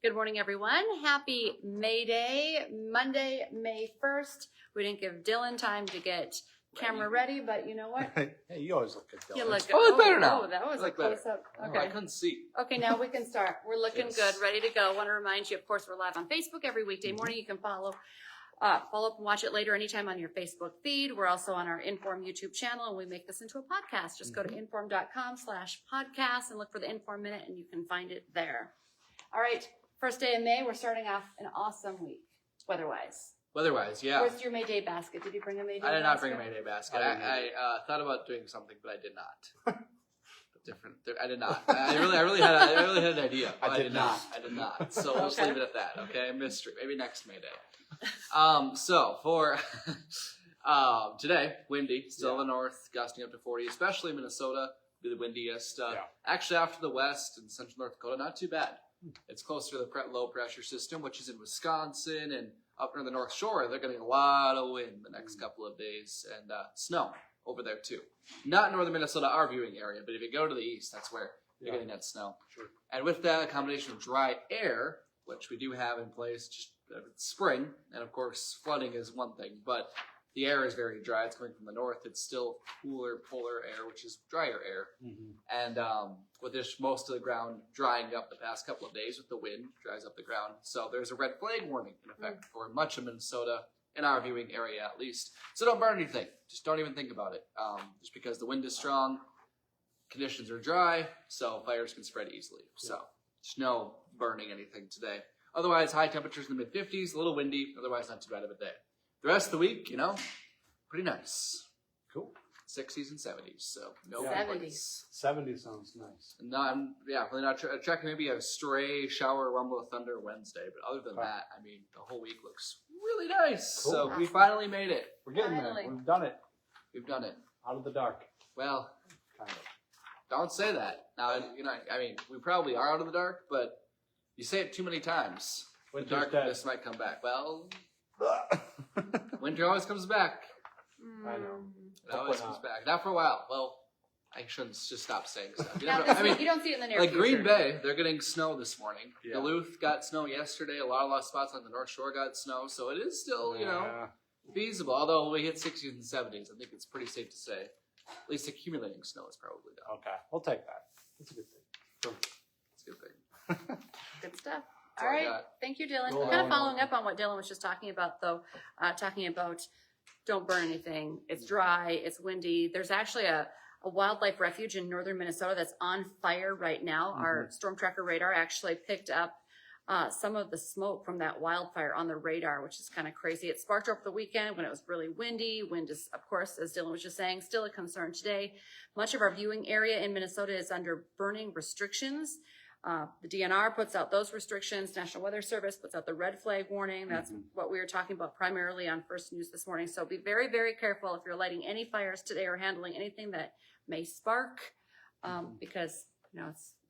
Good morning, everyone. Happy May Day, Monday, May 1st. We didn't give Dillon time to get camera ready, but you know what? Hey, you always look good, Dillon. You look good. Oh, it's better now. Oh, that was a Look better. close-up. Okay. Okay. I couldn't see. Okay, now we can start. We're looking Yes. good, ready to go. I want to remind you, of course, we're live on Facebook every weekday morning. You can follow up and watch it later anytime on your Facebook feed. We're also on our InForum YouTube channel, and we make this into a podcast. Just go to inforum.com/podcast and look for the InForum Minute, and you can find it there. All right, first day of May, we're starting off an awesome week, weather-wise. Weather-wise, yeah. Where's your May Day basket? Did you bring a May Day basket? I did not bring a May Day basket. I thought about doing something, but I did not. Different. I did not. I really had an idea. I did not. I did not. So we'll just Okay. leave it at that. Okay, mystery. Maybe next May Day. So for today, windy, still in the north, gusting up to 40, especially Minnesota, be the windiest. Actually, after the west and central North Dakota, not too bad. It's closer to the low pressure system, which is in Wisconsin and up near the North Shore. They're getting a lot of wind the next couple of days and snow over there too. Not northern Minnesota, our viewing area, but if you go to the east, that's where you're getting that snow. Sure. And with that, a combination of dry air, which we do have in place, just spring, and of course flooding is one thing, but the air is very dry. It's coming from the north. It's still cooler polar air, which is drier air. And with this, most of the ground drying up the past couple of days with the wind, dries up the ground. So there's a red flag warning in effect for much of Minnesota, in our viewing area at least. So don't burn anything. Just don't even think about it. Just because the wind is strong, conditions are dry, so fires can spread easily. So there's no burning anything today. Otherwise, high temperatures in the mid-50s, a little windy. Otherwise, not too bad of a day. The rest of the week, pretty nice. Cool. 60s and 70s, so no 70s. complaints. 70 sounds nice. No, I'm really not tracking maybe a stray shower, rumble of thunder Wednesday, but other than that, I mean, the whole week looks really nice. Cool. So we finally made it. We're getting Finally. there. We've done it. We've done it. Out of the dark. Well, Kind of. don't say that. Now, I mean, we probably are out of the dark, but you say it too many times. The Winter's darkness might come back. Well, winter always comes back. I know. It always comes back. Not for a while. Well, I shouldn't just stop saying stuff. You Now, never know. this week, you don't see it in the near Like future. Green Bay, they're getting snow this morning. Yeah. Duluth got snow yesterday. A lot of spots on the North Shore got snow. So it is still, feasible. Although we hit 60s and 70s, I think it's pretty safe to say. At least accumulating snow is probably done. Okay. We'll take that. That's a good thing. It's a good thing. Good stuff. That's All all I right. got. Thank you, Dylan. Cool. Kind of following up on what Dylan was just talking about, though, talking about don't burn anything. It's dry. It's windy. There's actually a wildlife refuge in northern Minnesota that's on fire right now. Our storm tracker radar actually picked up some of the smoke from that wildfire on the radar, which is kind of crazy. It sparked over the weekend when it was really windy. Wind is, of course, as Dylan was just saying, still a concern today. Much of our viewing area in Minnesota is under burning restrictions. The DNR puts out those restrictions. National Weather Service puts out the red flag warning. That's what we were talking about primarily on First News this morning. So be very, very careful if you're lighting any fires today or handling anything that may spark, because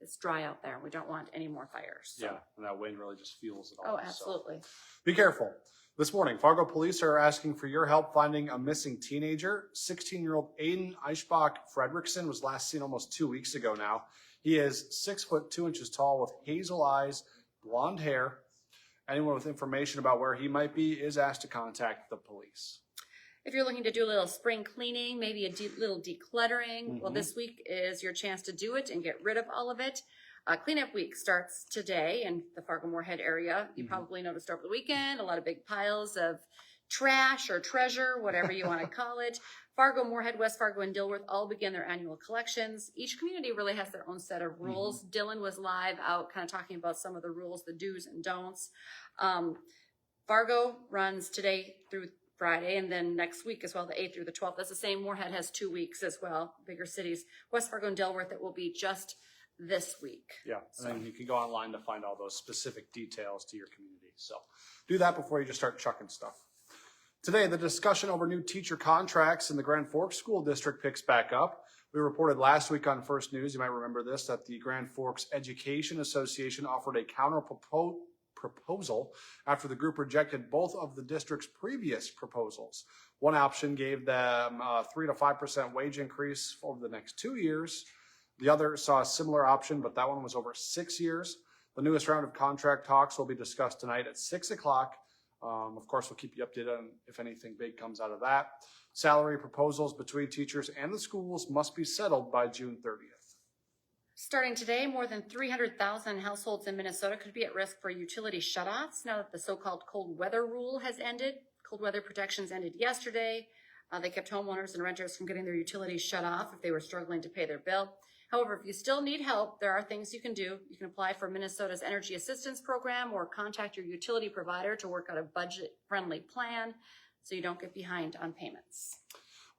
it's dry out there and we don't want any more fires. So. Yeah, and that wind really just fuels it all. Oh, absolutely. So be careful. This morning, Fargo police are asking for your help finding a missing teenager. 16-year-old Aiden Eichbach Fredrickson was last seen almost 2 weeks ago now. He is 6 foot 2 inches tall with hazel eyes, blonde hair. Anyone with information about where he might be is asked to contact the police. If you're looking to do a little spring cleaning, maybe a little decluttering, well, this week is your chance to do it and get rid of all of it. Cleanup week starts today in the Fargo-Moorhead area. You probably noticed over the weekend, a lot of big piles of trash or treasure, whatever you want to call it. Fargo, Moorhead, West Fargo, and Dilworth all begin their annual collections. Each community really has their own set of rules. Dylan was live out kind of talking about some of the rules, the do's and don'ts. Fargo runs today through Friday, and then next week as well, the 8th through the 12th. That's the same. Moorhead has 2 weeks as well, bigger cities. West Fargo and Dilworth, it will be just this week. Yeah, and then you can go online to find all those specific details to your community. So do that before you just start chucking stuff. Today, the discussion over new teacher contracts in the Grand Forks School District picks back up. We reported last week on First News, you might remember this, that the Grand Forks Education Association offered a counter proposal after the group rejected both of the district's previous proposals. One option gave them a 3 to 5% wage increase over the next 2 years. The other saw a similar option, but that one was over 6 years. The newest round of contract talks will be discussed tonight at 6 o'clock. Of course, we'll keep you updated on if anything big comes out of that. Salary proposals between teachers and the schools must be settled by June 30th. Starting today, more than 300,000 households in Minnesota could be at risk for utility shutoffs now that the so-called cold weather rule has ended. Cold weather protections ended yesterday. They kept homeowners and renters from getting their utilities shut off if they were struggling to pay their bill. However, if you still need help, there are things you can do. You can apply for Minnesota's Energy Assistance Program or contact your utility provider to work out a budget-friendly plan so you don't get behind on payments.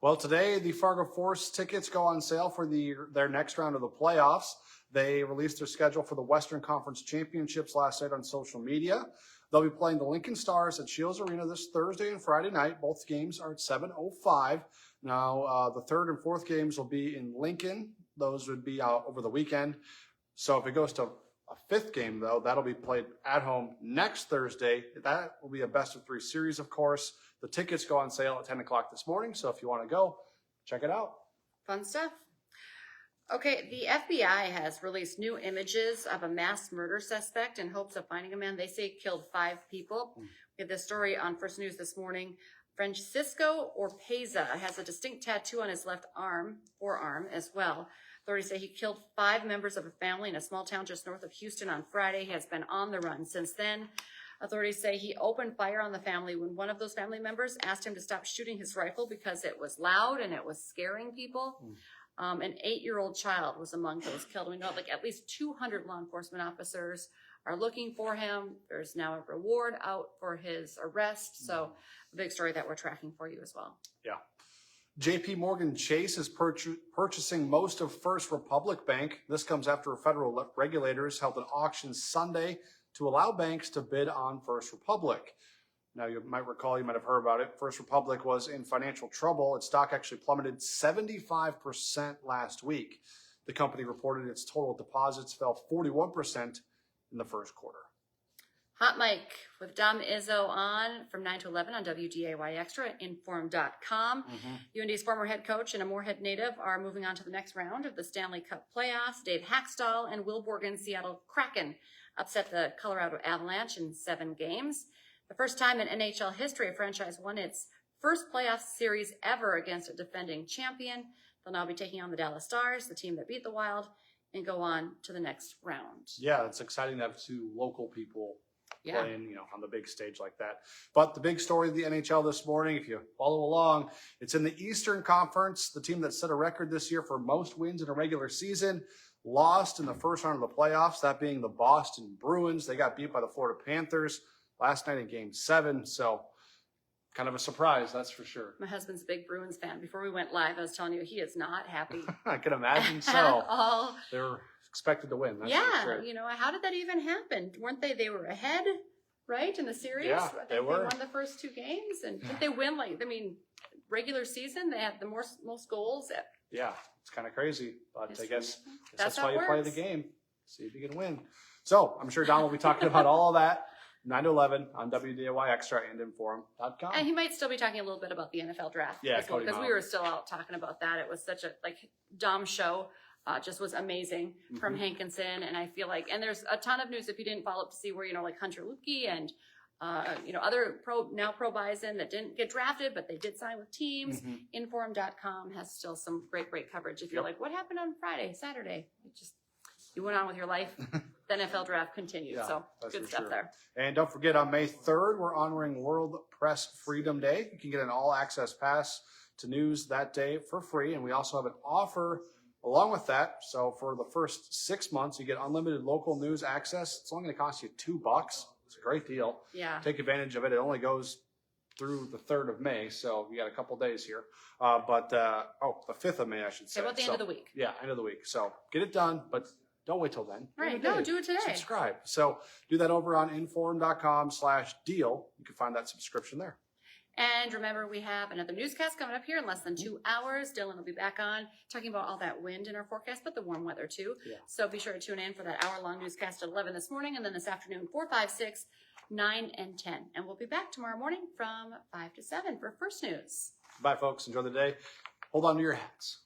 Well, today the Fargo Force tickets go on sale for their next round of the playoffs. They released their schedule for the Western Conference Championships last night on social media. They'll be playing the Lincoln Stars at Shields Arena this Thursday and Friday night. Both games are at 7:05. Now, the third and fourth games will be in Lincoln. Those would be over the weekend. So if it goes to a fifth game, though, that'll be played at home next Thursday. That will be a best-of-3 series, of course. The tickets go on sale at 10 o'clock this morning. So if you want to go, check it out. Fun stuff. Okay, the FBI has released new images of a mass murder suspect in hopes of finding a man they say killed 5 people. We had this story on First News this morning. Francisco Orpeza has a distinct tattoo on his left forearm as well. Authorities say he killed 5 members of a family in a small town just north of Houston on Friday. He has been on the run since then. Authorities say he opened fire on the family when one of those family members asked him to stop shooting his rifle because it was loud and it was scaring people. An 8-year-old child was among those killed. We know like at least 200 law enforcement officers are looking for him. There's now a reward out for his arrest. So a big story that we're tracking for you as well. Yeah. JP Morgan Chase is purchasing most of First Republic Bank. This comes after federal regulators held an auction Sunday to allow banks to bid on First Republic. Now, you might recall, you might have heard about it. First Republic was in financial trouble. Its stock actually plummeted 75% last week. The company reported its total deposits fell 41% in the first quarter. Hot Mic with Dom Izzo on from 9 to 11 on WDAY Extra at InForum.com. UND's former head coach and a Moorhead native are moving on to the next round of the Stanley Cup playoffs. Dave Hakstol and Will Borgen's Seattle Kraken upset the Colorado Avalanche in 7 games. The first time in NHL history a franchise won its first playoff series ever against a defending champion. They'll now be taking on the Dallas Stars, the team that beat the Wild, and go on to the next round. Yeah, it's exciting to have 2 local people playing, on the big stage like that. But the big story of the NHL this morning, if you follow along, it's in the Eastern Conference. The team that set a record this year for most wins in a regular season lost in the first round of the playoffs, that being the Boston Bruins. They got beat by the Florida Panthers last night in Game 7. So kind of a surprise, that's for sure. My husband's a big Bruins fan. Before we went live, I was telling you he is not happy. I can imagine so. At all. They're expected to win. That's for sure. How did that even happen? Weren't they were ahead, right, in the series? Yeah, I think they were. They won the first 2 games. And did they win, regular season? They had the most goals. Yeah, it's kind of crazy. But I guess That's why how you it play works. the game. See if you can win. So I'm sure Don will be talking about all of that 9 to 11 on WDAY Extra and InForum.com. And he might still be talking a little bit about the NFL draft. Yeah, as well, Cody because we Mauer. were still out talking about that. It was such a Dom show. Just was amazing from Hankinson. And I feel like, and there's a ton of news if you didn't follow up to see where, Hunter Lupke and, other pro Bison that didn't get drafted, but they did sign with teams. InForum.com has still some great coverage. If you're like, what happened on Friday, Saturday? You went on with your life. The NFL draft continued. Yeah, So that's good for stuff sure. there. And don't forget, on May 3rd, we're honoring World Press Freedom Day. You can get an all-access pass to news that day for free. And we also have an offer along with that. So for the first 6 months, you get unlimited local news access. It's only going to cost you $2. It's a great deal. Yeah. Take advantage of it. It only goes through the 3rd of May. So we got a couple days here. The 5th of May, I should say. About the end of the week. Yeah, end of the week. So get it done, but don't wait till then. Right. Do it No, today. do it today. Subscribe. So do that over on InForum.com/deal. You can find that subscription there. And remember, we have another newscast coming up here in less than 2 hours. Dylan will be back on talking about all that wind in our forecast, but the warm weather too. Yeah. So be sure to tune in for that hour-long newscast at 11 this morning, and then this afternoon, 4, 5, 6, 9, and 10. And we'll be back tomorrow morning from 5 to 7 for First News. Bye, folks. Enjoy the day. Hold on to your hats.